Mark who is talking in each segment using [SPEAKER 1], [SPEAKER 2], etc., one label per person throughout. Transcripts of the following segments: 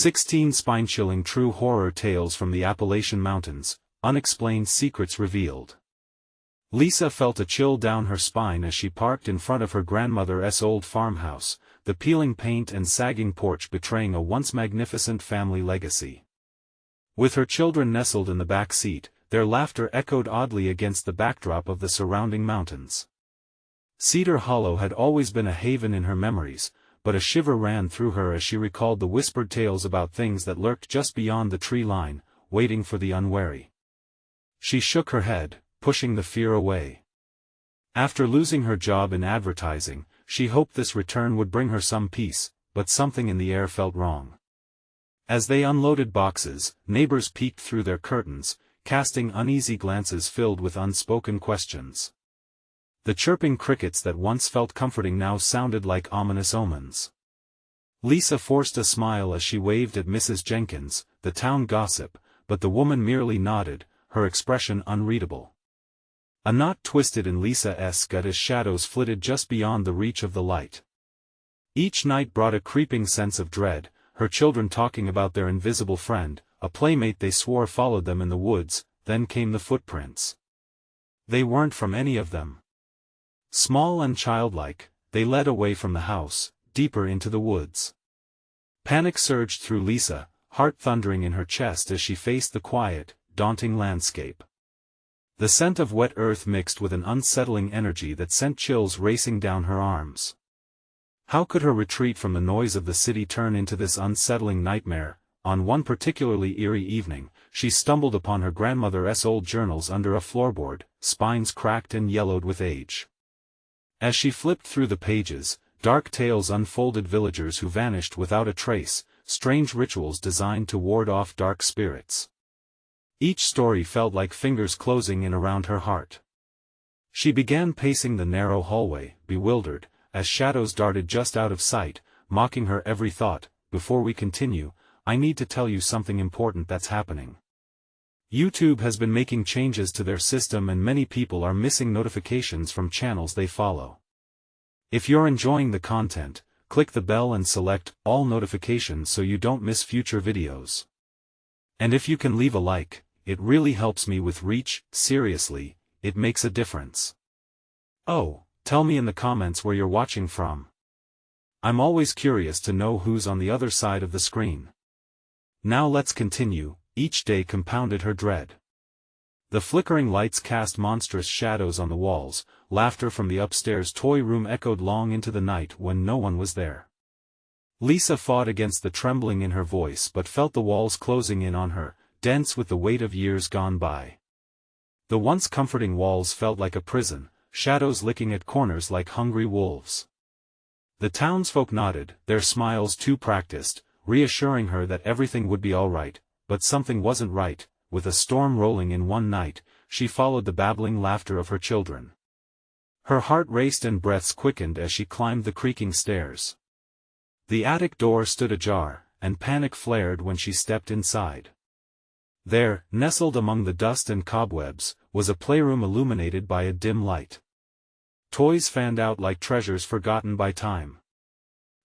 [SPEAKER 1] 16 spine-chilling true horror tales from the Appalachian Mountains, unexplained secrets revealed. Lisa felt a chill down her spine as she parked in front of her grandmother's old farmhouse, the peeling paint and sagging porch betraying a once magnificent family legacy. With her children nestled in the back seat, their laughter echoed oddly against the backdrop of the surrounding mountains. Cedar Hollow had always been a haven in her memories, but a shiver ran through her as she recalled the whispered tales about things that lurked just beyond the tree line, waiting for the unwary. She shook her head, pushing the fear away. After losing her job in advertising, she hoped this return would bring her some peace, but something in the air felt wrong. As they unloaded boxes, neighbors peeked through their curtains, casting uneasy glances filled with unspoken questions. The chirping crickets that once felt comforting now sounded like ominous omens. Lisa forced a smile as she waved at Mrs. Jenkins, the town gossip, but the woman merely nodded, her expression unreadable. A knot twisted in Lisa's gut as shadows flitted just beyond the reach of the light. Each night brought a creeping sense of dread, her children talking about their invisible friend, a playmate they swore followed them in the woods. Then came the footprints. They weren't from any of them. Small and childlike, they led away from the house, deeper into the woods. Panic surged through Lisa, heart thundering in her chest as she faced the quiet, daunting landscape. The scent of wet earth mixed with an unsettling energy that sent chills racing down her arms. How could her retreat from the noise of the city turn into this unsettling nightmare? On one particularly eerie evening, she stumbled upon her grandmother's old journals under a floorboard, spines cracked and yellowed with age. As she flipped through the pages, dark tales unfolded, villagers who vanished without a trace, strange rituals designed to ward off dark spirits. Each story felt like fingers closing in around her heart. She began pacing the narrow hallway, bewildered, as shadows darted just out of sight, mocking her every thought. Before we continue, I need to tell you something important that's happening. YouTube has been making changes to their system and many people are missing notifications from channels they follow. If you're enjoying the content, click the bell and select all notifications so you don't miss future videos. And if you can leave a like, it really helps me with reach. Seriously, it makes a difference. Oh, tell me in the comments where you're watching from. I'm always curious to know who's on the other side of the screen. Now let's continue. Each day compounded her dread. The flickering lights cast monstrous shadows on the walls, laughter from the upstairs toy room echoed long into the night when no one was there. Lisa fought against the trembling in her voice but felt the walls closing in on her, dense with the weight of years gone by. The once comforting walls felt like a prison, shadows licking at corners like hungry wolves. The townsfolk nodded, their smiles too practiced, reassuring her that everything would be all right. But something wasn't right. With a storm rolling in one night, she followed the babbling laughter of her children. Her heart raced and breaths quickened as she climbed the creaking stairs. The attic door stood ajar, and panic flared when she stepped inside. There, nestled among the dust and cobwebs, was a playroom illuminated by a dim light. Toys fanned out like treasures forgotten by time.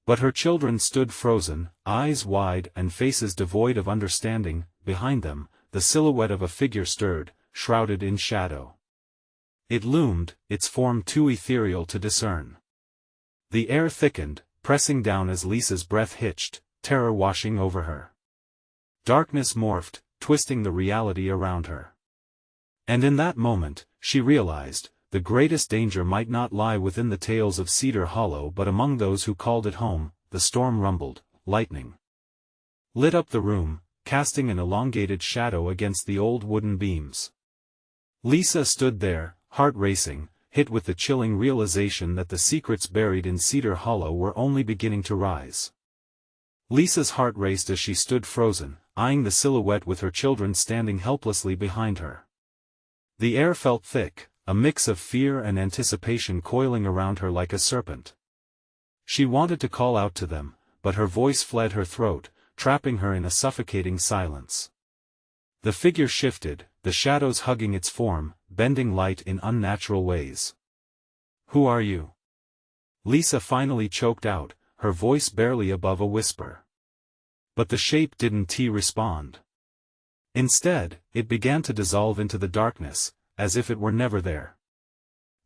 [SPEAKER 1] But her children stood frozen, eyes wide and faces devoid of understanding. Behind them, the silhouette of a figure stirred, shrouded in shadow. It loomed, its form too ethereal to discern. The air thickened, pressing down as Lisa's breath hitched, terror washing over her. Darkness morphed, twisting the reality around her. And in that moment, she realized, the greatest danger might not lie within the tales of Cedar Hollow but among those who called it home. The storm rumbled, lightning lit up the room, casting an elongated shadow against the old wooden beams. Lisa stood there, heart racing, hit with the chilling realization that the secrets buried in Cedar Hollow were only beginning to rise. Lisa's heart raced as she stood frozen, eyeing the silhouette with her children standing helplessly behind her. The air felt thick, a mix of fear and anticipation coiling around her like a serpent. She wanted to call out to them, but her voice fled her throat, trapping her in a suffocating silence. The figure shifted, the shadows hugging its form, bending light in unnatural ways. "Who are you?" Lisa finally choked out, her voice barely above a whisper. But the shape didn't respond. Instead, it began to dissolve into the darkness, as if it were never there.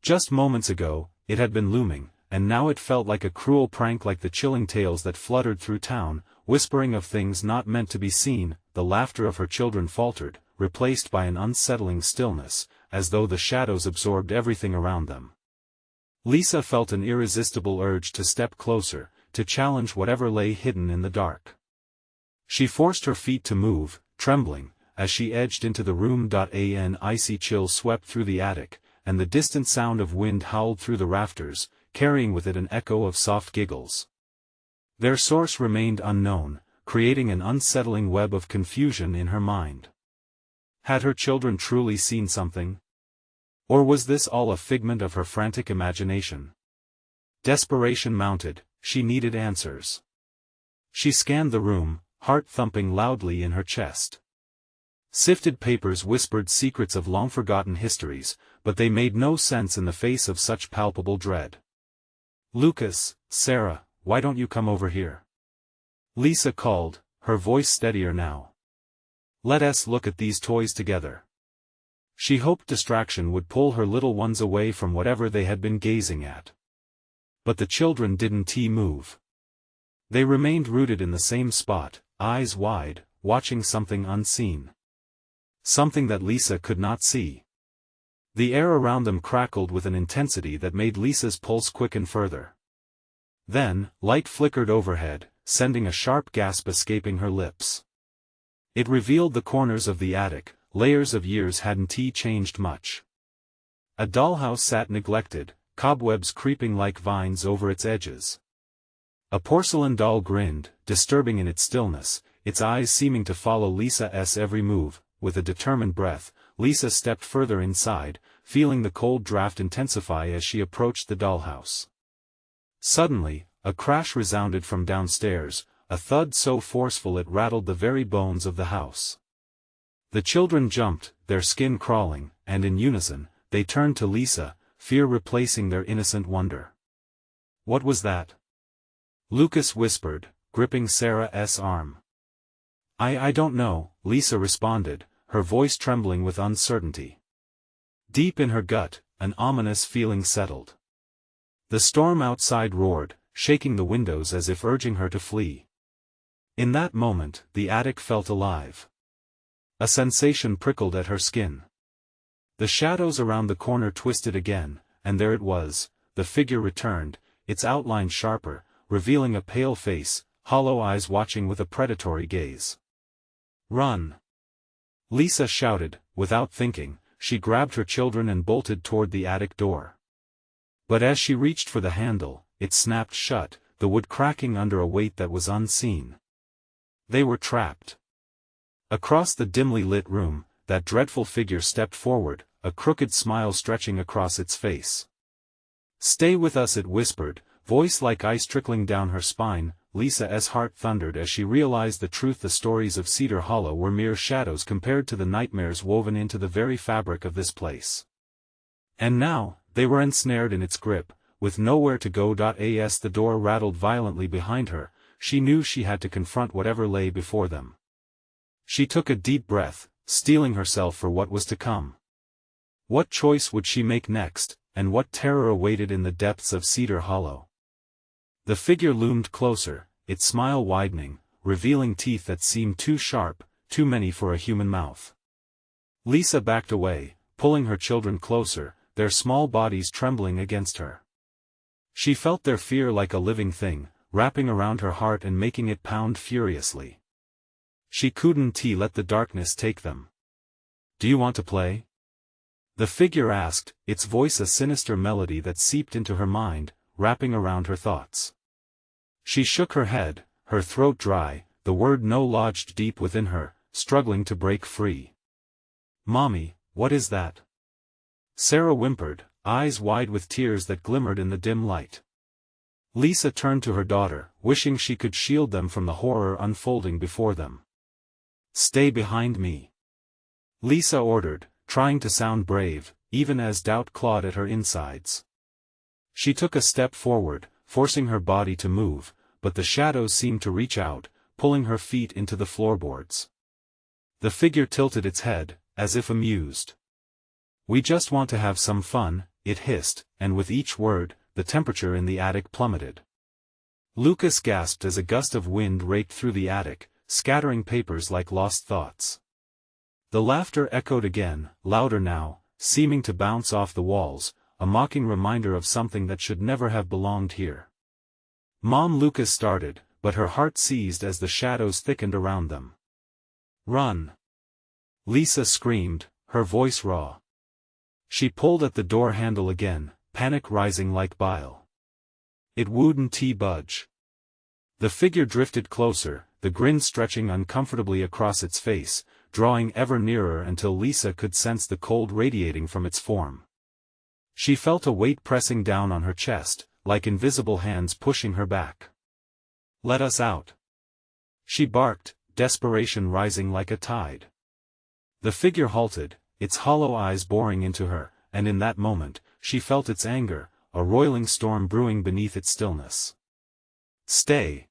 [SPEAKER 1] Just moments ago, it had been looming, and now it felt like a cruel prank, like the chilling tales that fluttered through town, whispering of things not meant to be seen. The laughter of her children faltered, replaced by an unsettling stillness, as though the shadows absorbed everything around them. Lisa felt an irresistible urge to step closer, to challenge whatever lay hidden in the dark. She forced her feet to move, trembling, as she edged into the room. An icy chill swept through the attic, and the distant sound of wind howled through the rafters, carrying with it an echo of soft giggles. Their source remained unknown, creating an unsettling web of confusion in her mind. Had her children truly seen something? Or was this all a figment of her frantic imagination? Desperation mounted, she needed answers. She scanned the room, heart thumping loudly in her chest. Sifted papers whispered secrets of long-forgotten histories, but they made no sense in the face of such palpable dread. "Lucas, Sarah, why don't you come over here?" Lisa called, her voice steadier now. "Let us look at these toys together." She hoped distraction would pull her little ones away from whatever they had been gazing at. But the children didn't move. They remained rooted in the same spot, eyes wide, watching something unseen. Something that Lisa could not see. The air around them crackled with an intensity that made Lisa's pulse quicken further. Then, light flickered overhead, sending a sharp gasp escaping her lips. It revealed the corners of the attic. Layers of years hadn't changed much. A dollhouse sat neglected, cobwebs creeping like vines over its edges. A porcelain doll grinned, disturbing in its stillness, its eyes seeming to follow Lisa's every move. With a determined breath, Lisa stepped further inside, feeling the cold draft intensify as she approached the dollhouse. Suddenly, a crash resounded from downstairs, a thud so forceful it rattled the very bones of the house. The children jumped, their skin crawling, and in unison, they turned to Lisa, fear replacing their innocent wonder. "What was that?" Lucas whispered, gripping Sarah's arm. I don't know," Lisa responded, her voice trembling with uncertainty. Deep in her gut, an ominous feeling settled. The storm outside roared, shaking the windows as if urging her to flee. In that moment, the attic felt alive. A sensation prickled at her skin. The shadows around the corner twisted again, and there it was, the figure returned, its outline sharper, revealing a pale face, hollow eyes watching with a predatory gaze. "Run!" Lisa shouted, without thinking. She grabbed her children and bolted toward the attic door. But as she reached for the handle, it snapped shut, the wood cracking under a weight that was unseen. They were trapped. Across the dimly lit room, that dreadful figure stepped forward, a crooked smile stretching across its face. "Stay with us," it whispered, voice like ice trickling down her spine. Lisa's heart thundered as she realized the truth. The stories of Cedar Hollow were mere shadows compared to the nightmares woven into the very fabric of this place. And now, they were ensnared in its grip, with nowhere to go. As the door rattled violently behind her, she knew she had to confront whatever lay before them. She took a deep breath, steeling herself for what was to come. What choice would she make next, and what terror awaited in the depths of Cedar Hollow? The figure loomed closer, its smile widening, revealing teeth that seemed too sharp, too many for a human mouth. Lisa backed away, pulling her children closer, their small bodies trembling against her. She felt their fear like a living thing, wrapping around her heart and making it pound furiously. She couldn't let the darkness take them. "Do you want to play?" The figure asked, its voice a sinister melody that seeped into her mind, wrapping around her thoughts. She shook her head, her throat dry, the word "no" lodged deep within her, struggling to break free. "Mommy, what is that?" Sarah whimpered, eyes wide with tears that glimmered in the dim light. Lisa turned to her daughter, wishing she could shield them from the horror unfolding before them. "Stay behind me," Lisa ordered, trying to sound brave, even as doubt clawed at her insides. She took a step forward, forcing her body to move, but the shadows seemed to reach out, pulling her feet into the floorboards. The figure tilted its head, as if amused. "We just want to have some fun," it hissed, and with each word, the temperature in the attic plummeted. Lucas gasped as a gust of wind raked through the attic, scattering papers like lost thoughts. The laughter echoed again, louder now, seeming to bounce off the walls, a mocking reminder of something that should never have belonged here. Mom! Lucas started, but her heart seized as the shadows thickened around them. "Run!" Lisa screamed, her voice raw. She pulled at the door handle again, panic rising like bile. It wouldn't budge. The figure drifted closer, the grin stretching uncomfortably across its face, drawing ever nearer until Lisa could sense the cold radiating from its form. She felt a weight pressing down on her chest, like invisible hands pushing her back. "Let us out!" she barked, desperation rising like a tide. The figure halted, its hollow eyes boring into her, and in that moment, she felt its anger, a roiling storm brewing beneath its stillness. "Stay!"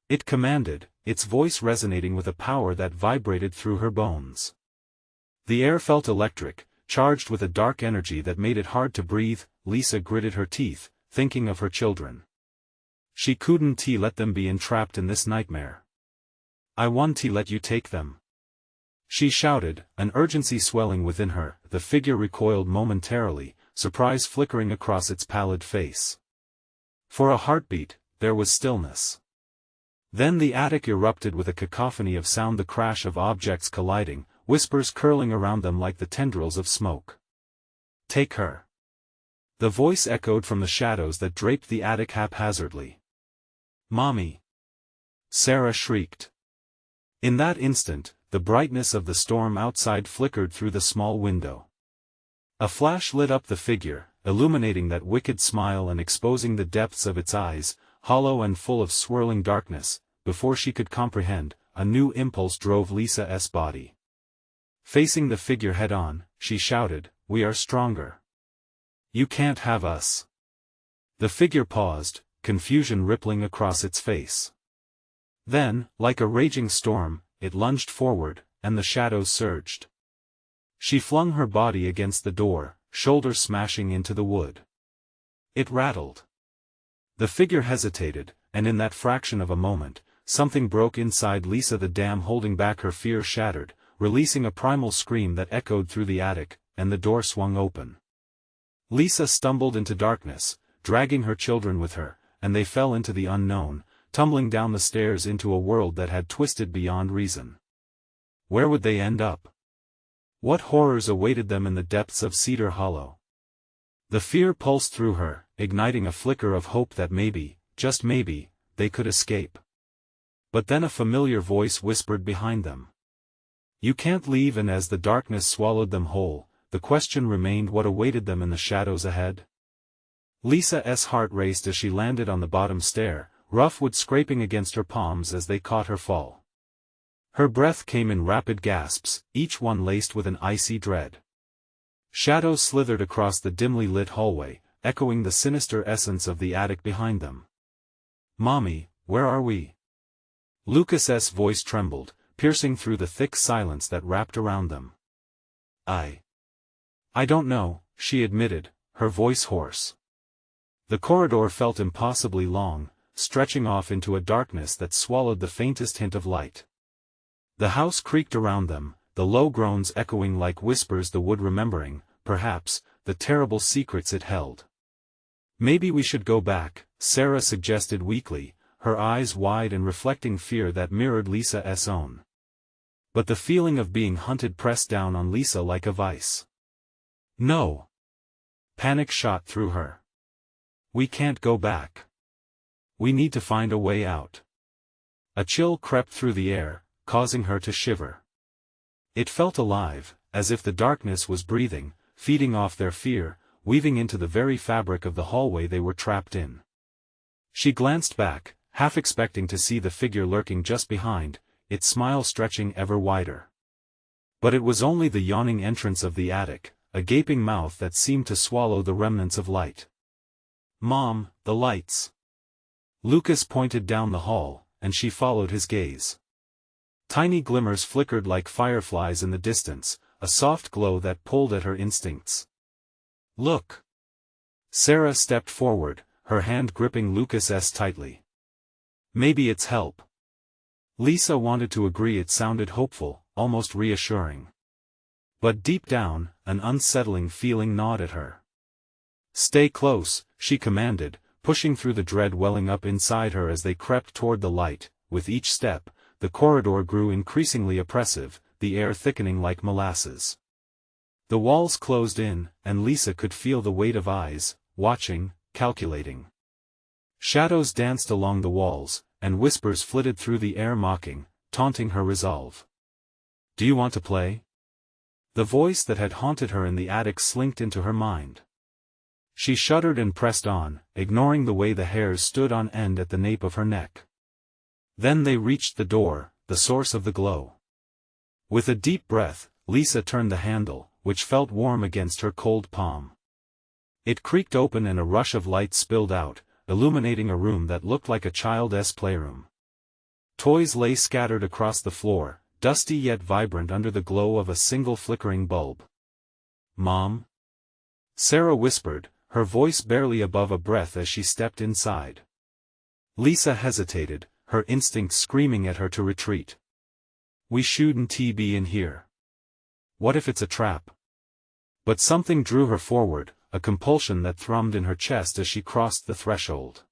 [SPEAKER 1] it commanded, its voice resonating with a power that vibrated through her bones. The air felt electric, charged with a dark energy that made it hard to breathe. Lisa gritted her teeth, thinking of her children. She couldn't let them be entrapped in this nightmare. "I want to let you take them," she shouted, an urgency swelling within her. The figure recoiled momentarily, surprise flickering across its pallid face. For a heartbeat, there was stillness. Then the attic erupted with a cacophony of sound, the crash of objects colliding, whispers curling around them like the tendrils of smoke. "Take her!" The voice echoed from the shadows that draped the attic haphazardly. "Mommy!" Sarah shrieked. In that instant, the brightness of the storm outside flickered through the small window. A flash lit up the figure, illuminating that wicked smile and exposing the depths of its eyes, hollow and full of swirling darkness. Before she could comprehend, a new impulse drove Lisa's body. Facing the figure head-on, she shouted, "We are stronger. You can't have us." The figure paused, confusion rippling across its face. Then, like a raging storm, it lunged forward, and the shadows surged. She flung her body against the door, shoulder smashing into the wood. It rattled. The figure hesitated, and in that fraction of a moment, something broke inside Lisa. The dam holding back her fear shattered, releasing a primal scream that echoed through the attic, and the door swung open. Lisa stumbled into darkness, dragging her children with her, and they fell into the unknown, tumbling down the stairs into a world that had twisted beyond reason. Where would they end up? What horrors awaited them in the depths of Cedar Hollow? The fear pulsed through her, igniting a flicker of hope that maybe, just maybe, they could escape. But then a familiar voice whispered behind them. "You can't leave." And as the darkness swallowed them whole, the question remained: what awaited them in the shadows ahead? Lisa's heart raced as she landed on the bottom stair, rough wood scraping against her palms as they caught her fall. Her breath came in rapid gasps, each one laced with an icy dread. Shadows slithered across the dimly lit hallway, echoing the sinister essence of the attic behind them. "Mommy, where are we?" Lucas's voice trembled, piercing through the thick silence that wrapped around them. I don't know," she admitted, her voice hoarse. The corridor felt impossibly long, stretching off into a darkness that swallowed the faintest hint of light. The house creaked around them, the low groans echoing like whispers, the wood remembering, perhaps, the terrible secrets it held. "Maybe we should go back," Sarah suggested weakly, her eyes wide and reflecting fear that mirrored Lisa's own. But the feeling of being hunted pressed down on Lisa like a vice. "No!" Panic shot through her. "We can't go back. We need to find a way out." A chill crept through the air, causing her to shiver. It felt alive, as if the darkness was breathing, feeding off their fear, weaving into the very fabric of the hallway they were trapped in. She glanced back, half expecting to see the figure lurking just behind, its smile stretching ever wider. But it was only the yawning entrance of the attic, a gaping mouth that seemed to swallow the remnants of light. "Mom, the lights!" Lucas pointed down the hall, and she followed his gaze. Tiny glimmers flickered like fireflies in the distance, a soft glow that pulled at her instincts. "Look!" Sarah stepped forward, her hand gripping Lucas's tightly. "Maybe it's help." Lisa wanted to agree. It sounded hopeful, almost reassuring. But deep down, an unsettling feeling gnawed at her. "Stay close," she commanded, pushing through the dread welling up inside her as they crept toward the light. With each step, the corridor grew increasingly oppressive, the air thickening like molasses. The walls closed in, and Lisa could feel the weight of eyes, watching, calculating. Shadows danced along the walls, and whispers flitted through the air mocking, taunting her resolve. "Do you want to play?" The voice that had haunted her in the attic slinked into her mind. She shuddered and pressed on, ignoring the way the hairs stood on end at the nape of her neck. Then they reached the door, the source of the glow. With a deep breath, Lisa turned the handle, which felt warm against her cold palm. It creaked open and a rush of light spilled out, illuminating a room that looked like a child's playroom. Toys lay scattered across the floor, dusty yet vibrant under the glow of a single flickering bulb. "Mom?" Sarah whispered, her voice barely above a breath as she stepped inside. Lisa hesitated, her instincts screaming at her to retreat. "We shouldn't be in here. What if it's a trap?" But something drew her forward, a compulsion that thrummed in her chest as she crossed the threshold.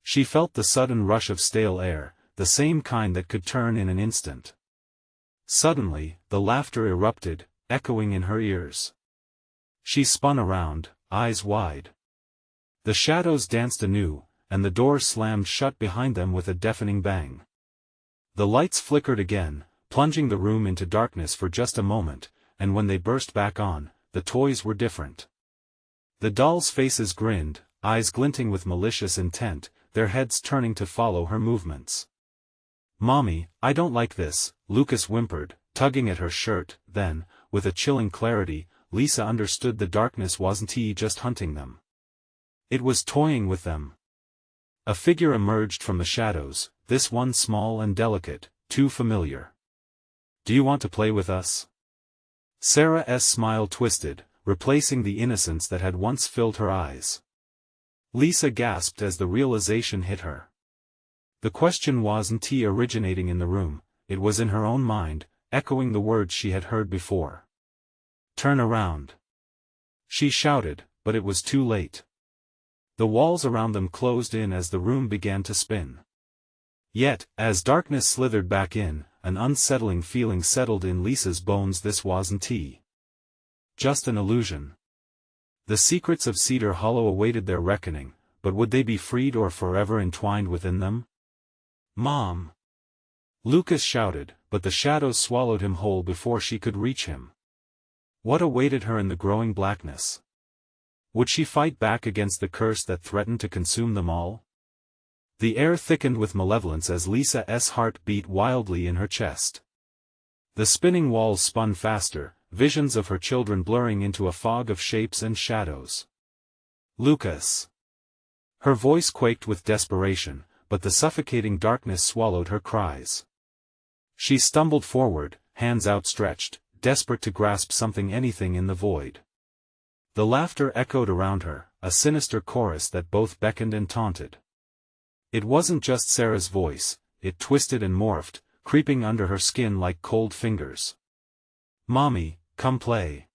[SPEAKER 1] She felt the sudden rush of stale air, the same kind that could turn in an instant. Suddenly, the laughter erupted, echoing in her ears. She spun around, eyes wide. The shadows danced anew, and the doors slammed shut behind them with a deafening bang. The lights flickered again, plunging the room into darkness for just a moment, and when they burst back on, the toys were different. The dolls' faces grinned, eyes glinting with malicious intent, their heads turning to follow her movements. "Mommy, I don't like this," Lucas whimpered, tugging at her shirt. Then, with a chilling clarity, Lisa understood the darkness wasn't just hunting them. It was toying with them. A figure emerged from the shadows, this one small and delicate, too familiar. "Do you want to play with us?" Sarah's smile twisted, replacing the innocence that had once filled her eyes. Lisa gasped as the realization hit her. The question wasn't originating in the room, it was in her own mind, echoing the words she had heard before. "Turn around!" She shouted, but it was too late. The walls around them closed in as the room began to spin. Yet, as darkness slithered back in, an unsettling feeling settled in Lisa's bones. This wasn't just an illusion. The secrets of Cedar Hollow awaited their reckoning, but would they be freed or forever entwined within them? "Mom!" Lucas shouted, but the shadows swallowed him whole before she could reach him. What awaited her in the growing blackness? Would she fight back against the curse that threatened to consume them all? The air thickened with malevolence as Lisa's heart beat wildly in her chest. The spinning walls spun faster, visions of her children blurring into a fog of shapes and shadows. "Lucas!" Her voice quaked with desperation, but the suffocating darkness swallowed her cries. She stumbled forward, hands outstretched, desperate to grasp something, anything in the void. The laughter echoed around her, a sinister chorus that both beckoned and taunted. It wasn't just Sarah's voice, it twisted and morphed, creeping under her skin like cold fingers. "Mommy, come play."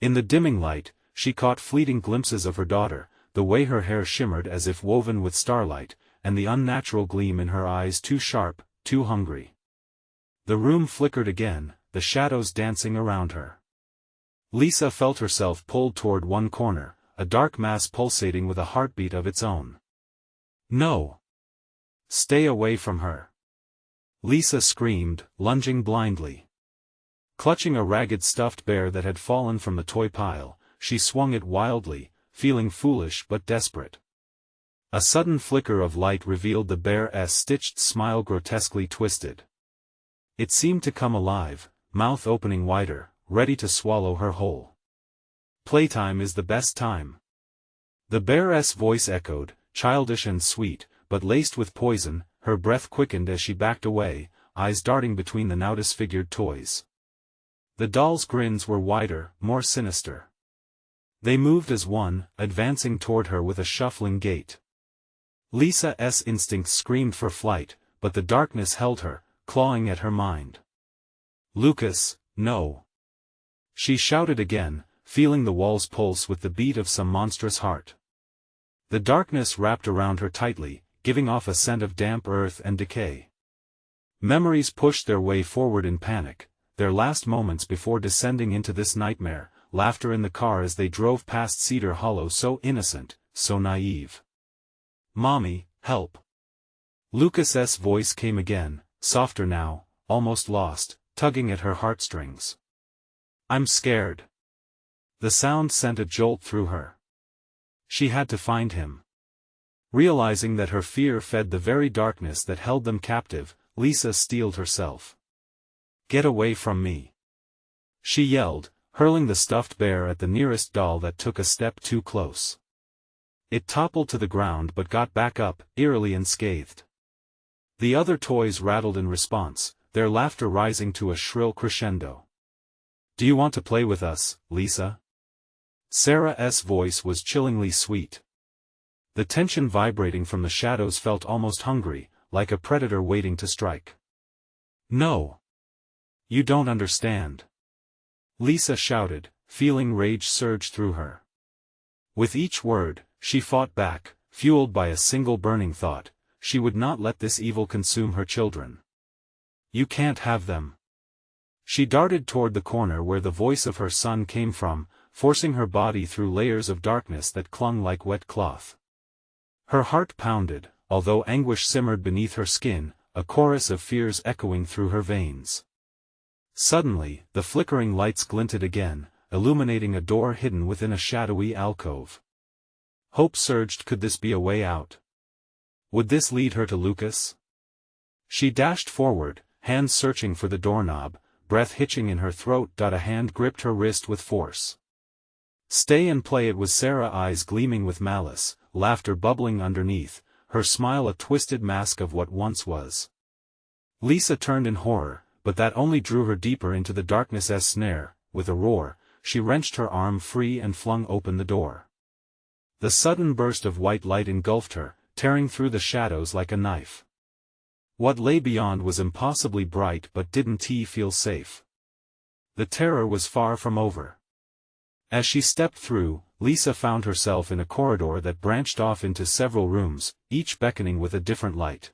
[SPEAKER 1] In the dimming light, she caught fleeting glimpses of her daughter, the way her hair shimmered as if woven with starlight, and the unnatural gleam in her eyes, too sharp, too hungry. The room flickered again, the shadows dancing around her. Lisa felt herself pulled toward one corner, a dark mass pulsating with a heartbeat of its own. "No! Stay away from her!" Lisa screamed, lunging blindly. Clutching a ragged stuffed bear that had fallen from the toy pile, she swung it wildly, feeling foolish but desperate. A sudden flicker of light revealed the bear's stitched smile, grotesquely twisted. It seemed to come alive, mouth opening wider, ready to swallow her whole. "Playtime is the best time." The bear's voice echoed, childish and sweet, but laced with poison, her breath quickened as she backed away, eyes darting between the now disfigured toys. The dolls' grins were wider, more sinister. They moved as one, advancing toward her with a shuffling gait. Lisa's instincts screamed for flight, but the darkness held her, clawing at her mind. "Lucas, no!" She shouted again, feeling the walls pulse with the beat of some monstrous heart. The darkness wrapped around her tightly, giving off a scent of damp earth and decay. Memories pushed their way forward in panic, their last moments before descending into this nightmare, laughter in the car as they drove past Cedar Hollow, so innocent, so naive. "Mommy, help!" Lucas's voice came again, softer now, almost lost, tugging at her heartstrings. "I'm scared." The sound sent a jolt through her. She had to find him. Realizing that her fear fed the very darkness that held them captive, Lisa steeled herself. "Get away from me!" she yelled, hurling the stuffed bear at the nearest doll that took a step too close. It toppled to the ground but got back up, eerily unscathed. The other toys rattled in response, their laughter rising to a shrill crescendo. "Do you want to play with us, Lisa?" Sarah's voice was chillingly sweet. The tension vibrating from the shadows felt almost hungry, like a predator waiting to strike. "No. You don't understand," Lisa shouted, feeling rage surge through her. With each word, she fought back, fueled by a single burning thought: she would not let this evil consume her children. "You can't have them." She darted toward the corner where the voice of her son came from, forcing her body through layers of darkness that clung like wet cloth. Her heart pounded, although anguish simmered beneath her skin, a chorus of fears echoing through her veins. Suddenly, the flickering lights glinted again, illuminating a door hidden within a shadowy alcove. Hope surged. Could this be a way out? Would this lead her to Lucas? She dashed forward, hands searching for the doorknob, breath hitching in her throat. A hand gripped her wrist with force. "Stay and play." It was Sarah, eyes gleaming with malice, laughter bubbling underneath, her smile a twisted mask of what once was. Lisa turned in horror, but that only drew her deeper into the darkness's snare. With a roar, she wrenched her arm free and flung open the door. The sudden burst of white light engulfed her, tearing through the shadows like a knife. What lay beyond was impossibly bright, but didn't he feel safe? The terror was far from over. As she stepped through, Lisa found herself in a corridor that branched off into several rooms, each beckoning with a different light.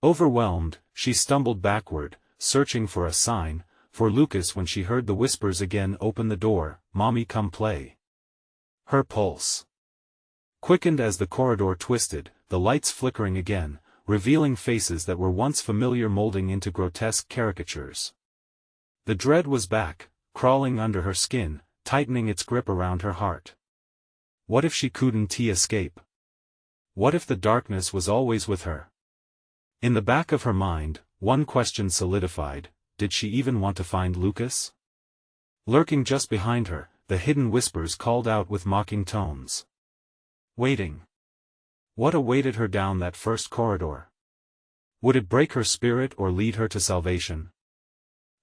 [SPEAKER 1] Overwhelmed, she stumbled backward, searching for a sign, for Lucas when she heard the whispers again. "Open the door, Mommy, come play." Her pulse quickened as the corridor twisted, the lights flickering again, revealing faces that were once familiar molding into grotesque caricatures. The dread was back, crawling under her skin, tightening its grip around her heart. What if she couldn't escape? What if the darkness was always with her? In the back of her mind, one question solidified: did she even want to find Lucas? Lurking just behind her, the hidden whispers called out with mocking tones. Waiting. What awaited her down that first corridor? Would it break her spirit or lead her to salvation?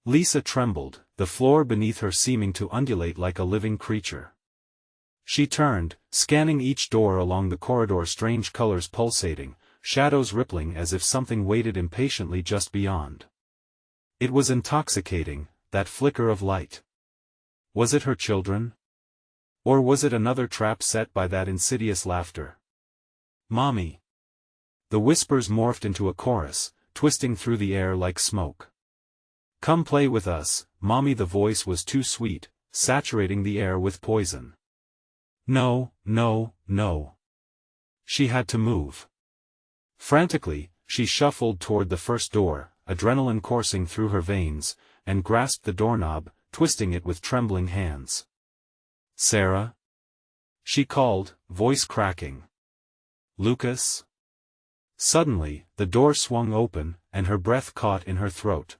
[SPEAKER 1] Lisa trembled, the floor beneath her seeming to undulate like a living creature. She turned, scanning each door along the corridor, strange colors pulsating, shadows rippling as if something waited impatiently just beyond. It was intoxicating, that flicker of light. Was it her children? Or was it another trap set by that insidious laughter? "Mommy!" The whispers morphed into a chorus, twisting through the air like smoke. "Come play with us, Mommy." The voice was too sweet, saturating the air with poison. No, no, no. She had to move. Frantically, she shuffled toward the first door, adrenaline coursing through her veins, and grasped the doorknob, twisting it with trembling hands. "Sarah?" she called, voice cracking. "Lucas?" Suddenly, the door swung open, and her breath caught in her throat.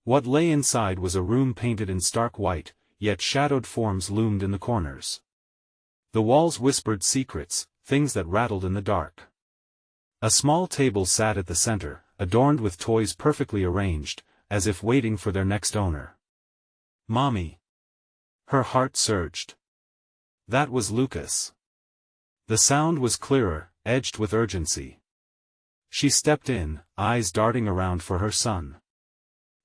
[SPEAKER 1] What lay inside was a room painted in stark white, yet shadowed forms loomed in the corners. The walls whispered secrets, things that rattled in the dark. A small table sat at the center, adorned with toys perfectly arranged, as if waiting for their next owner. "Mommy!" Her heart surged. That was Lucas. The sound was clearer, edged with urgency. She stepped in, eyes darting around for her son.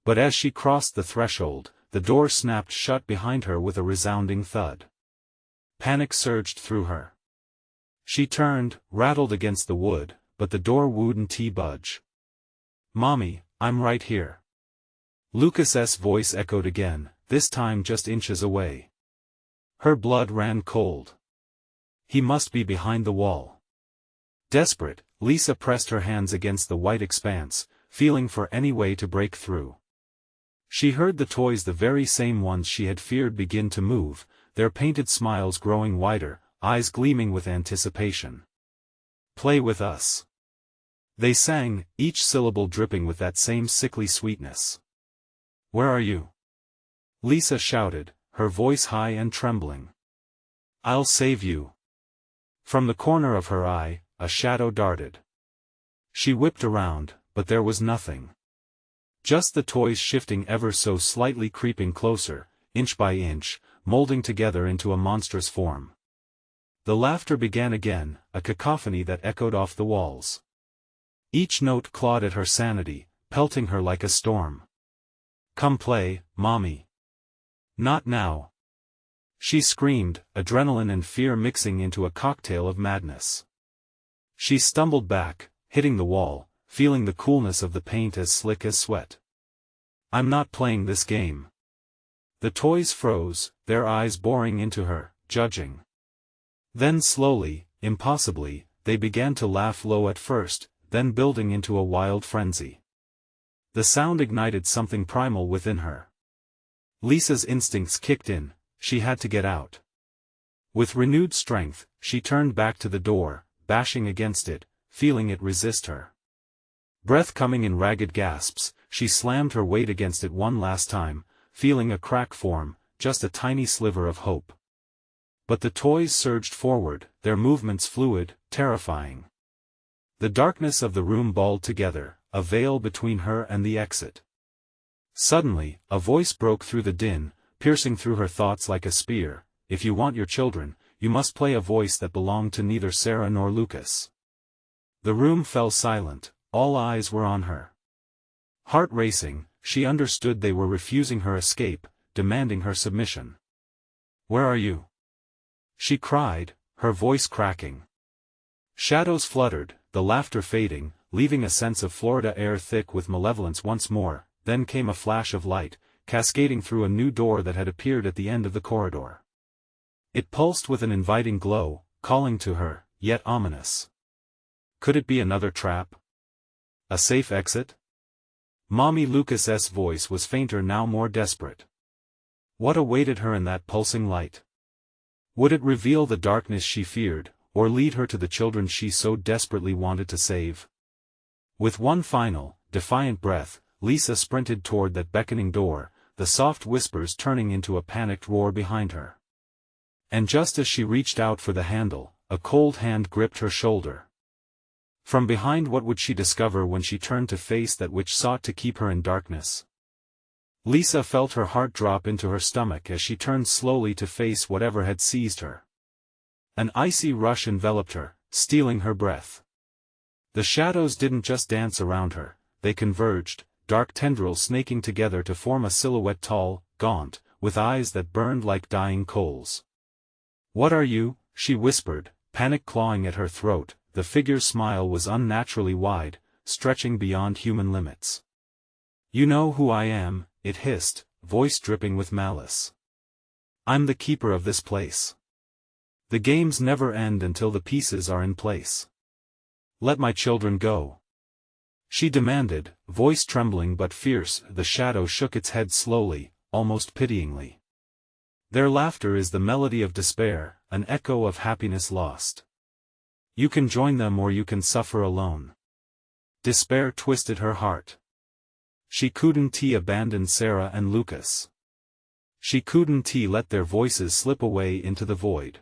[SPEAKER 1] But as she crossed the threshold, the door snapped shut behind her with a resounding thud. Panic surged through her. She turned, rattled against the wood, but the door wouldn't budge. "Mommy, I'm right here." Lucas's voice echoed again, this time just inches away. Her blood ran cold. He must be behind the wall. Desperate, Lisa pressed her hands against the white expanse, feeling for any way to break through. She heard the toys, the very same ones she had feared, begin to move, their painted smiles growing wider, eyes gleaming with anticipation. "Play with us," they sang, each syllable dripping with that same sickly sweetness. "Where are you?" Lisa shouted, her voice high and trembling. "I'll save you." From the corner of her eye, a shadow darted. She whipped around, but there was nothing. Just the toys shifting ever so slightly, creeping closer, inch by inch, molding together into a monstrous form. The laughter began again, a cacophony that echoed off the walls. Each note clawed at her sanity, pelting her like a storm. "Come play, Mommy." "Not now." She screamed, adrenaline and fear mixing into a cocktail of madness. She stumbled back, hitting the wall, feeling the coolness of the paint as slick as sweat. "I'm not playing this game." The toys froze, their eyes boring into her, judging. Then slowly, impossibly, they began to laugh, low at first, then building into a wild frenzy. The sound ignited something primal within her. Lisa's instincts kicked in, she had to get out. With renewed strength, she turned back to the door, bashing against it, feeling it resist her. Breath coming in ragged gasps, she slammed her weight against it one last time, feeling a crack form, just a tiny sliver of hope. But the toys surged forward, their movements fluid, terrifying. The darkness of the room balled together, a veil between her and the exit. Suddenly, a voice broke through the din, piercing through her thoughts like a spear. "If you want your children, you must play." A voice that belonged to neither Sarah nor Lucas. The room fell silent, all eyes were on her. Heart racing, she understood they were refusing her escape, demanding her submission. "Where are you?" she cried, her voice cracking. Shadows fluttered, the laughter fading, leaving a sense of Florida air thick with malevolence once more. Then came a flash of light, cascading through a new door that had appeared at the end of the corridor. It pulsed with an inviting glow, calling to her, yet ominous. Could it be another trap? A safe exit? Mommy Lucas's voice was fainter now, more desperate. What awaited her in that pulsing light? Would it reveal the darkness she feared, or lead her to the children she so desperately wanted to save? With one final, defiant breath, Lisa sprinted toward that beckoning door, the soft whispers turning into a panicked roar behind her. And just as she reached out for the handle, a cold hand gripped her shoulder. From behind, what would she discover when she turned to face that which sought to keep her in darkness? Lisa felt her heart drop into her stomach as she turned slowly to face whatever had seized her. An icy rush enveloped her, stealing her breath. The shadows didn't just dance around her, they converged, dark tendrils snaking together to form a silhouette, tall, gaunt, with eyes that burned like dying coals. "What are you?" she whispered, panic clawing at her throat. The figure's smile was unnaturally wide, stretching beyond human limits. "You know who I am," it hissed, voice dripping with malice. "I'm the keeper of this place. The games never end until the pieces are in place. Let my children go," she demanded, voice trembling but fierce. The shadow shook its head slowly, almost pityingly. "Their laughter is the melody of despair, an echo of happiness lost. You can join them or you can suffer alone." Despair twisted her heart. She couldn't abandon Sarah and Lucas. She couldn't let their voices slip away into the void.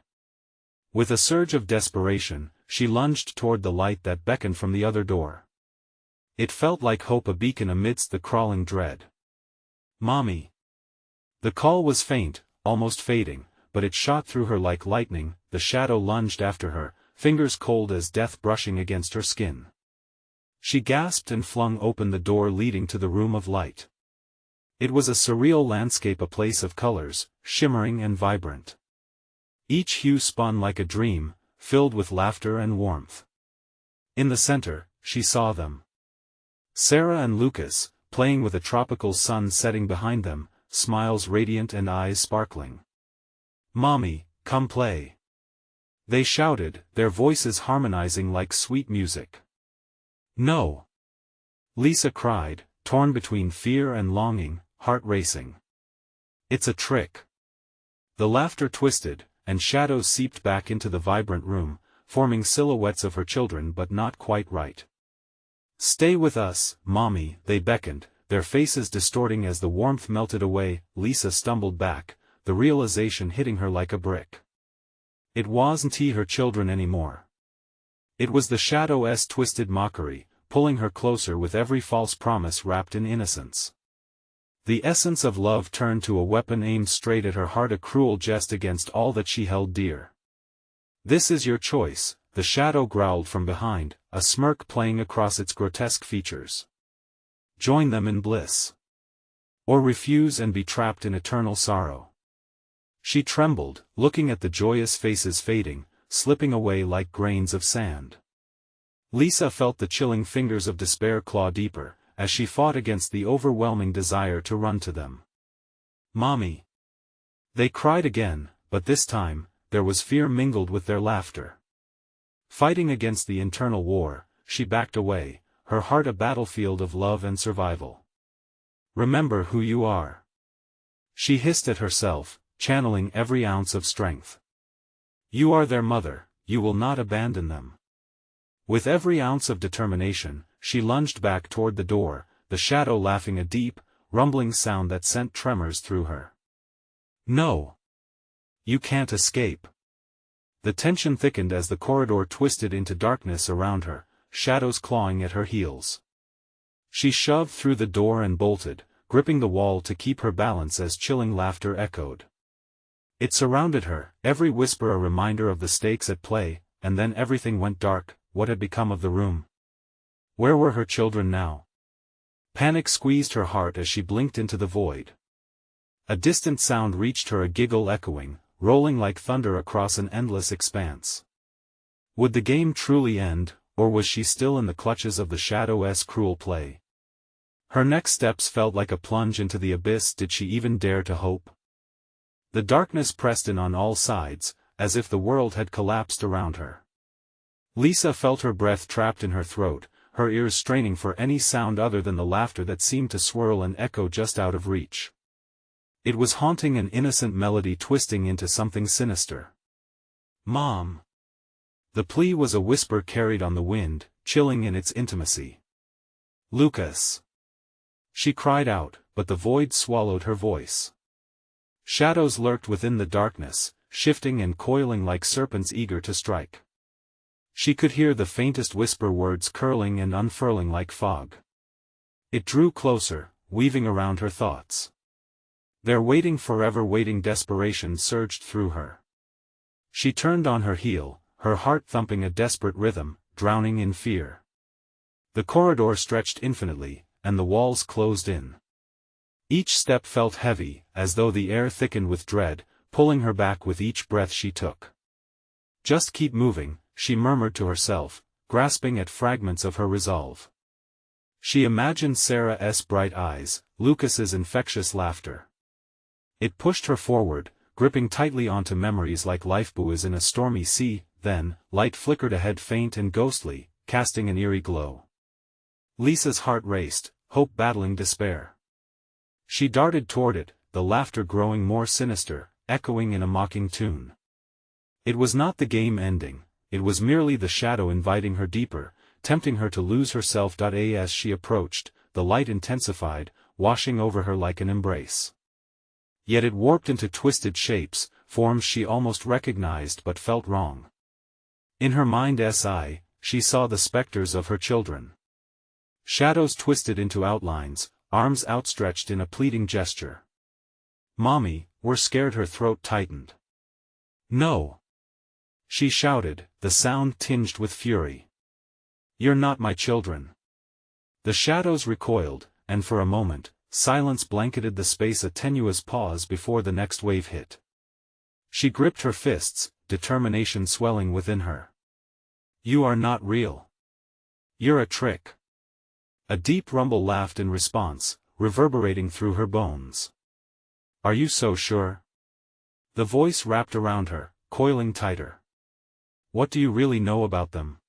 [SPEAKER 1] With a surge of desperation, she lunged toward the light that beckoned from the other door. It felt like hope, a beacon amidst the crawling dread. "Mommy!" The call was faint, almost fading, but it shot through her like lightning. The shadow lunged after her, fingers cold as death brushing against her skin. She gasped and flung open the door leading to the room of light. It was a surreal landscape, a place of colors, shimmering and vibrant. Each hue spun like a dream, filled with laughter and warmth. In the center, she saw them. Sarah and Lucas, playing with a tropical sun setting behind them, smiles radiant and eyes sparkling. "Mommy, come play!" they shouted, their voices harmonizing like sweet music. "No!" Lisa cried, torn between fear and longing, heart racing. "It's a trick!" The laughter twisted, and shadows seeped back into the vibrant room, forming silhouettes of her children, but not quite right. "Stay with us, Mommy," they beckoned, their faces distorting as the warmth melted away. Lisa stumbled back, the realization hitting her like a brick. It wasn't her children anymore. It was the shadow's twisted mockery, pulling her closer with every false promise wrapped in innocence. The essence of love turned to a weapon aimed straight at her heart, a cruel jest against all that she held dear. "This is your choice," the shadow growled from behind, a smirk playing across its grotesque features. "Join them in bliss. Or refuse and be trapped in eternal sorrow." She trembled, looking at the joyous faces fading, slipping away like grains of sand. Lisa felt the chilling fingers of despair claw deeper, as she fought against the overwhelming desire to run to them. "Mommy!" they cried again, but this time, there was fear mingled with their laughter. Fighting against the internal war, she backed away, her heart a battlefield of love and survival. "Remember who you are," she hissed at herself, channeling every ounce of strength. "You are their mother, you will not abandon them." With every ounce of determination, she lunged back toward the door, the shadow laughing, a deep, rumbling sound that sent tremors through her. "No! You can't escape!" The tension thickened as the corridor twisted into darkness around her, shadows clawing at her heels. She shoved through the door and bolted, gripping the wall to keep her balance as chilling laughter echoed. It surrounded her, every whisper a reminder of the stakes at play, and then everything went dark. What had become of the room? Where were her children now? Panic squeezed her heart as she blinked into the void. A distant sound reached her, a giggle echoing, rolling like thunder across an endless expanse. Would the game truly end, or was she still in the clutches of the shadow's cruel play? Her next steps felt like a plunge into the abyss. Did she even dare to hope? The darkness pressed in on all sides, as if the world had collapsed around her. Lisa felt her breath trapped in her throat, her ears straining for any sound other than the laughter that seemed to swirl and echo just out of reach. It was haunting, an innocent melody twisting into something sinister. "Mom!" The plea was a whisper carried on the wind, chilling in its intimacy. "Lucas!" she cried out, but the void swallowed her voice. Shadows lurked within the darkness, shifting and coiling like serpents eager to strike. She could hear the faintest whisper, words curling and unfurling like fog. It drew closer, weaving around her thoughts. "They're waiting, forever waiting." Desperation surged through her. She turned on her heel, her heart thumping a desperate rhythm, drowning in fear. The corridor stretched infinitely, and the walls closed in. Each step felt heavy, as though the air thickened with dread, pulling her back with each breath she took. "Just keep moving," she murmured to herself, grasping at fragments of her resolve. She imagined Sarah's bright eyes, Lucas's infectious laughter. It pushed her forward, gripping tightly onto memories like lifebuoys in a stormy sea. Then, light flickered ahead, faint and ghostly, casting an eerie glow. Lisa's heart raced, hope battling despair. She darted toward it, the laughter growing more sinister, echoing in a mocking tune. It was not the game ending, it was merely the shadow inviting her deeper, tempting her to lose herself. As she approached, the light intensified, washing over her like an embrace. Yet it warped into twisted shapes, forms she almost recognized but felt wrong. In her mind's eye, she saw the specters of her children. Shadows twisted into outlines, arms outstretched in a pleading gesture. "Mommy, we're scared." Her throat tightened. "No!" she shouted, the sound tinged with fury. "You're not my children." The shadows recoiled, and for a moment, silence blanketed the space, a tenuous pause before the next wave hit. She gripped her fists, determination swelling within her. "You are not real. You're a trick." A deep rumble laughed in response, reverberating through her bones. "Are you so sure?" The voice wrapped around her, coiling tighter. "What do you really know about them?"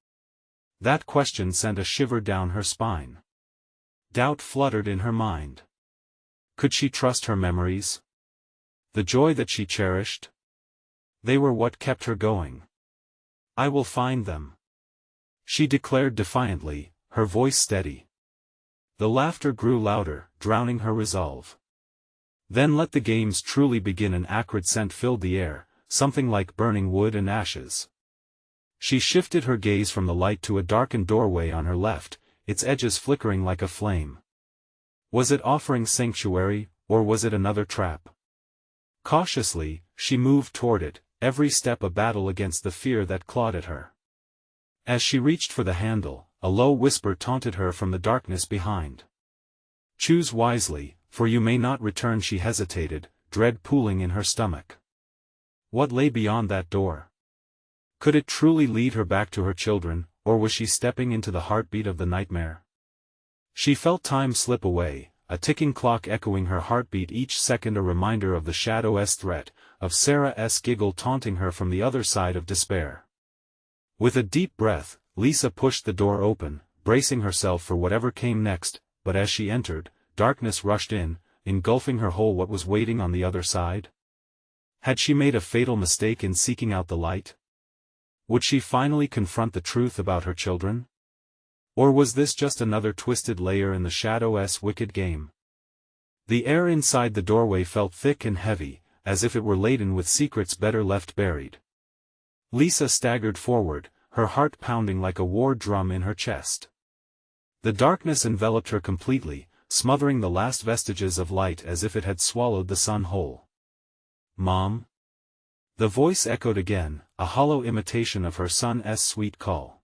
[SPEAKER 1] That question sent a shiver down her spine. Doubt fluttered in her mind. Could she trust her memories? The joy that she cherished? They were what kept her going. "I will find them," she declared defiantly, her voice steady. The laughter grew louder, drowning her resolve. "Then let the games truly begin." An acrid scent filled the air, something like burning wood and ashes. She shifted her gaze from the light to a darkened doorway on her left, its edges flickering like a flame. Was it offering sanctuary, or was it another trap? Cautiously, she moved toward it, every step a battle against the fear that clawed at her. As she reached for the handle, a low whisper taunted her from the darkness behind. "Choose wisely, for you may not return." She hesitated, dread pooling in her stomach. What lay beyond that door? Could it truly lead her back to her children, or was she stepping into the heartbeat of the nightmare? She felt time slip away, a ticking clock echoing her heartbeat, each second a reminder of the shadow's threat, of Sarah's giggle taunting her from the other side of despair. With a deep breath, Lisa pushed the door open, bracing herself for whatever came next, but as she entered, darkness rushed in, engulfing her whole. What was waiting on the other side? Had she made a fatal mistake in seeking out the light? Would she finally confront the truth about her children? Or was this just another twisted layer in the shadow's wicked game? The air inside the doorway felt thick and heavy, as if it were laden with secrets better left buried. Lisa staggered forward, her heart pounding like a war drum in her chest. The darkness enveloped her completely, smothering the last vestiges of light as if it had swallowed the sun whole. "Mom?" The voice echoed again, a hollow imitation of her son's sweet call.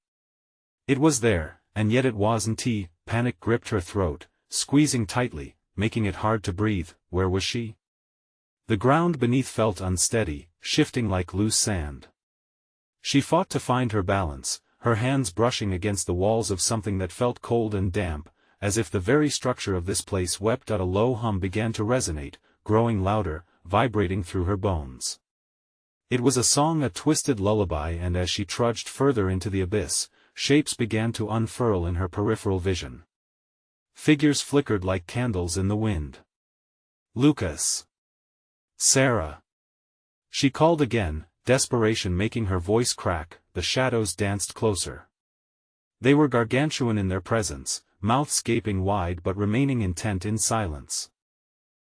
[SPEAKER 1] It was there, and yet it wasn't. Panic gripped her throat, squeezing tightly, making it hard to breathe. Where was she? The ground beneath felt unsteady, shifting like loose sand. She fought to find her balance, her hands brushing against the walls of something that felt cold and damp, as if the very structure of this place wept out. A low hum began to resonate, growing louder, vibrating through her bones. It was a song, a twisted lullaby, and as she trudged further into the abyss, shapes began to unfurl in her peripheral vision. Figures flickered like candles in the wind. "Lucas! Sarah!" She called again, desperation making her voice crack. The shadows danced closer. They were gargantuan in their presence, mouths gaping wide but remaining intent in silence.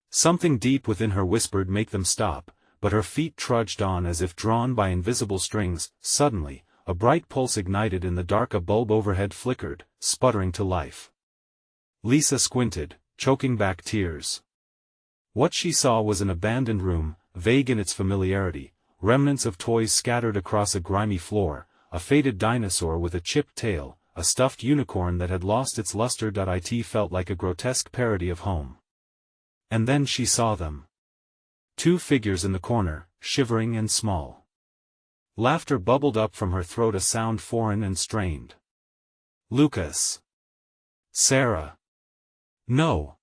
[SPEAKER 1] Something deep within her whispered, "Make them stop," but her feet trudged on as if drawn by invisible strings. Suddenly, a bright pulse ignited in the dark. A bulb overhead flickered, sputtering to life. Lisa squinted, choking back tears. What she saw was an abandoned room, vague in its familiarity, remnants of toys scattered across a grimy floor, a faded dinosaur with a chipped tail, a stuffed unicorn that had lost its luster. It felt like a grotesque parody of home. And then she saw them. Two figures in the corner, shivering and small. Laughter bubbled up from her throat, a sound foreign and strained. "Lucas! Sarah! No!"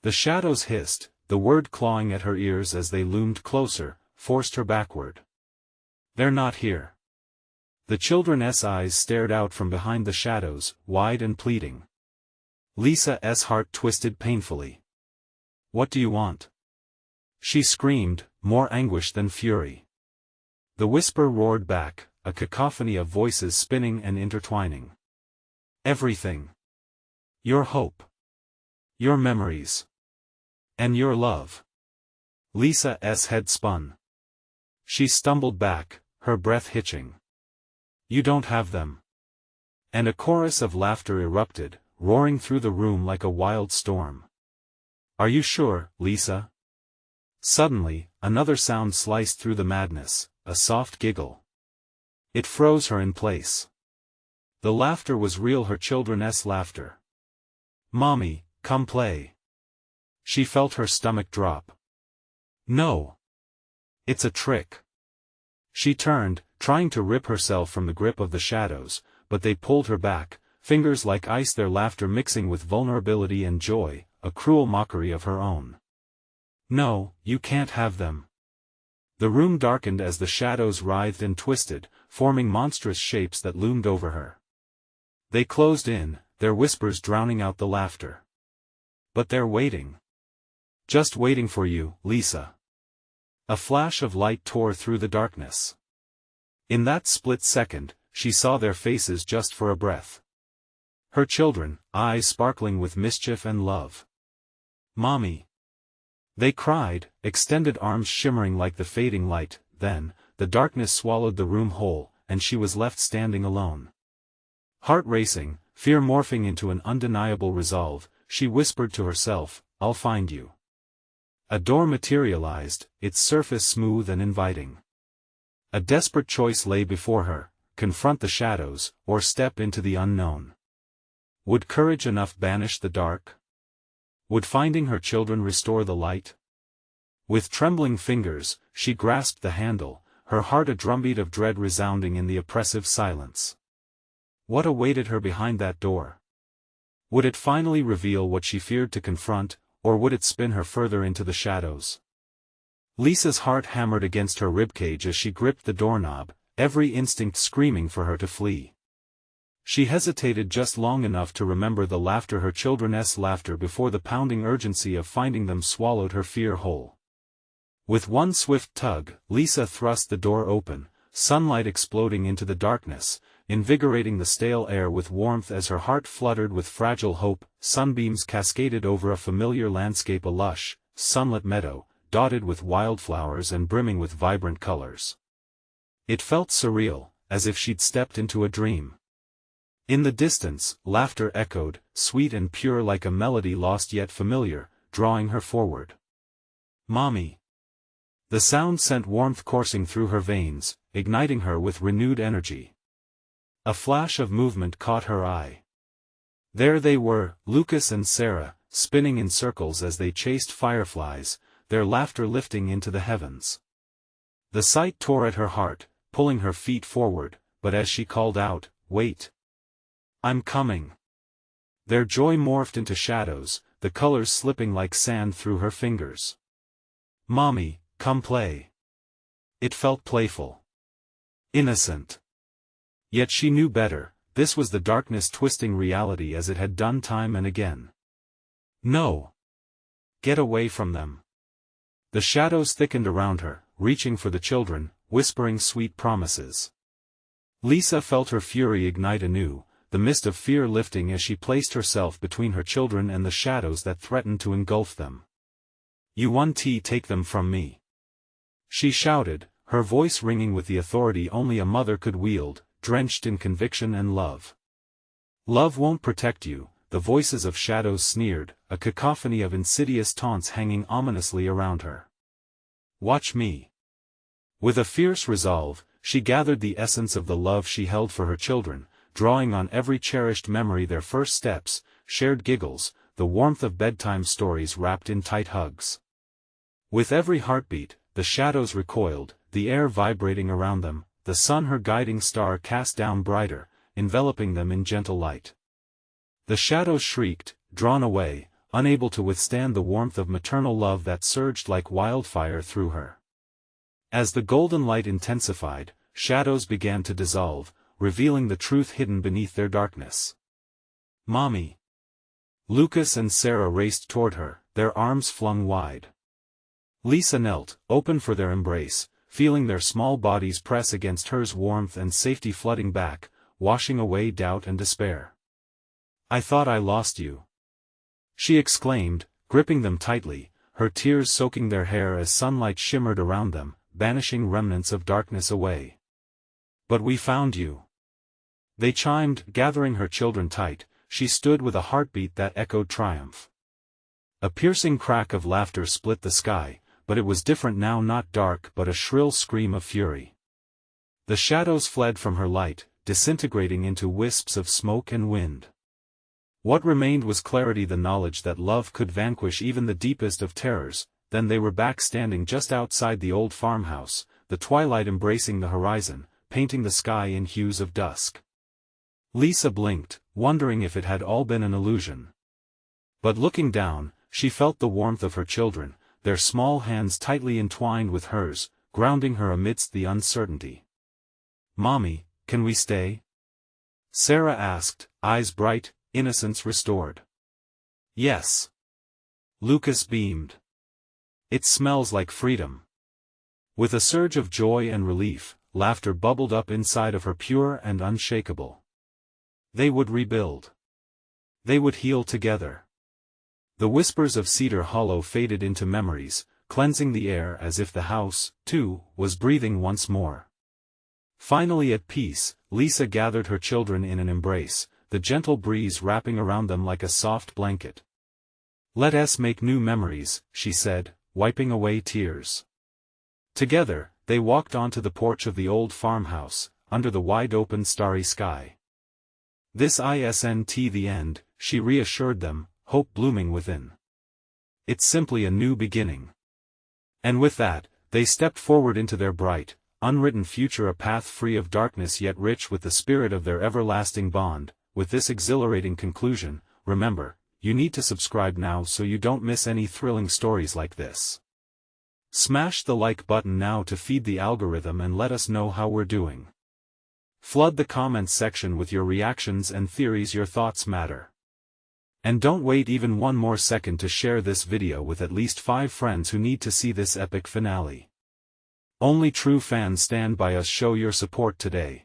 [SPEAKER 1] The shadows hissed, the word clawing at her ears as they loomed closer, forced her backward. "They're not here." The children's eyes stared out from behind the shadows, wide and pleading. Lisa's heart twisted painfully. "What do you want?" she screamed, more anguish than fury. The whisper roared back, a cacophony of voices spinning and intertwining. "Everything. Your hope. Your memories. And your love." Lisa's head spun. She stumbled back, her breath hitching. You don't have them. And a chorus of laughter erupted, roaring through the room like a wild storm. Are you sure, Lisa? Suddenly, another sound sliced through the madness, a soft giggle. It froze her in place. The laughter was real, her children's laughter. Mommy, come play. She felt her stomach drop. No. It's a trick. She turned, trying to rip herself from the grip of the shadows, but they pulled her back, fingers like ice, their laughter mixing with vulnerability and joy, a cruel mockery of her own. No, you can't have them. The room darkened as the shadows writhed and twisted, forming monstrous shapes that loomed over her. They closed in, their whispers drowning out the laughter. But they're waiting. Just waiting for you, Lisa. A flash of light tore through the darkness. In that split second, she saw their faces just for a breath. Her children, eyes sparkling with mischief and love. Mommy! They cried, extended arms shimmering like the fading light. Then, the darkness swallowed the room whole, and she was left standing alone. Heart racing, fear morphing into an undeniable resolve, she whispered to herself, I'll find you. A door materialized, its surface smooth and inviting. A desperate choice lay before her, confront the shadows, or step into the unknown. Would courage enough banish the dark? Would finding her children restore the light? With trembling fingers, she grasped the handle, her heart a drumbeat of dread resounding in the oppressive silence. What awaited her behind that door? Would it finally reveal what she feared to confront, or would it spin her further into the shadows? Lisa's heart hammered against her ribcage as she gripped the doorknob, every instinct screaming for her to flee. She hesitated just long enough to remember the laughter, her children's laughter, before the pounding urgency of finding them swallowed her fear whole. With one swift tug, Lisa thrust the door open, sunlight exploding into the darkness, invigorating the stale air with warmth as her heart fluttered with fragile hope. Sunbeams cascaded over a familiar landscape, a lush, sunlit meadow, dotted with wildflowers and brimming with vibrant colors. It felt surreal, as if she'd stepped into a dream. In the distance, laughter echoed, sweet and pure like a melody lost yet familiar, drawing her forward. Mommy! The sound sent warmth coursing through her veins, igniting her with renewed energy. A flash of movement caught her eye. There they were, Lucas and Sarah, spinning in circles as they chased fireflies, their laughter lifting into the heavens. The sight tore at her heart, pulling her feet forward, but as she called out, "Wait! I'm coming!" Their joy morphed into shadows, the colors slipping like sand through her fingers. Mommy, come play. It felt playful. Innocent. Yet she knew better, this was the darkness twisting reality as it had done time and again. No! Get away from them. The shadows thickened around her, reaching for the children, whispering sweet promises. Lisa felt her fury ignite anew, the mist of fear lifting as she placed herself between her children and the shadows that threatened to engulf them. You won't take them from me. She shouted, her voice ringing with the authority only a mother could wield, drenched in conviction and love. Love won't protect you, the voices of shadows sneered, a cacophony of insidious taunts hanging ominously around her. Watch me. With a fierce resolve, she gathered the essence of the love she held for her children, drawing on every cherished memory, their first steps, shared giggles, the warmth of bedtime stories wrapped in tight hugs. With every heartbeat, the shadows recoiled, the air vibrating around them, the sun her guiding star cast down brighter, enveloping them in gentle light. The shadows shrieked, drawn away, unable to withstand the warmth of maternal love that surged like wildfire through her. As the golden light intensified, shadows began to dissolve, revealing the truth hidden beneath their darkness. Mommy! Lucas and Sarah raced toward her, their arms flung wide. Lisa knelt, open for their embrace, feeling their small bodies press against hers, warmth and safety flooding back, washing away doubt and despair. I thought I lost you. She exclaimed, gripping them tightly, her tears soaking their hair as sunlight shimmered around them, banishing remnants of darkness away. But we found you. They chimed, gathering her children tight. She stood with a heartbeat that echoed triumph. A piercing crack of laughter split the sky, but it was different now, not dark but a shrill scream of fury. The shadows fled from her light, disintegrating into wisps of smoke and wind. What remained was clarity, the knowledge that love could vanquish even the deepest of terrors. Then they were back, standing just outside the old farmhouse, the twilight embracing the horizon, painting the sky in hues of dusk. Lisa blinked, wondering if it had all been an illusion. But looking down, she felt the warmth of her children, their small hands tightly entwined with hers, grounding her amidst the uncertainty. "Mommy, can we stay?" Sarah asked, eyes bright, innocence restored. "Yes." Lucas beamed. "It smells like freedom." With a surge of joy and relief, laughter bubbled up inside of her, pure and unshakable. They would rebuild. They would heal together. The whispers of Cedar Hollow faded into memories, cleansing the air as if the house, too, was breathing once more. Finally at peace, Lisa gathered her children in an embrace, the gentle breeze wrapping around them like a soft blanket. "Let us make new memories," she said, wiping away tears. Together, they walked onto the porch of the old farmhouse, under the wide-open starry sky. "This isn't the end," she reassured them, hope blooming within. "It's simply a new beginning." And with that, they stepped forward into their bright, unwritten future, a path free of darkness yet rich with the spirit of their everlasting bond. With this exhilarating conclusion, remember, you need to subscribe now so you don't miss any thrilling stories like this. Smash the like button now to feed the algorithm and let us know how we're doing. Flood the comments section with your reactions and theories, your thoughts matter. And don't wait even one more second to share this video with at least 5 friends who need to see this epic finale. Only true fans stand by us. Show your support today.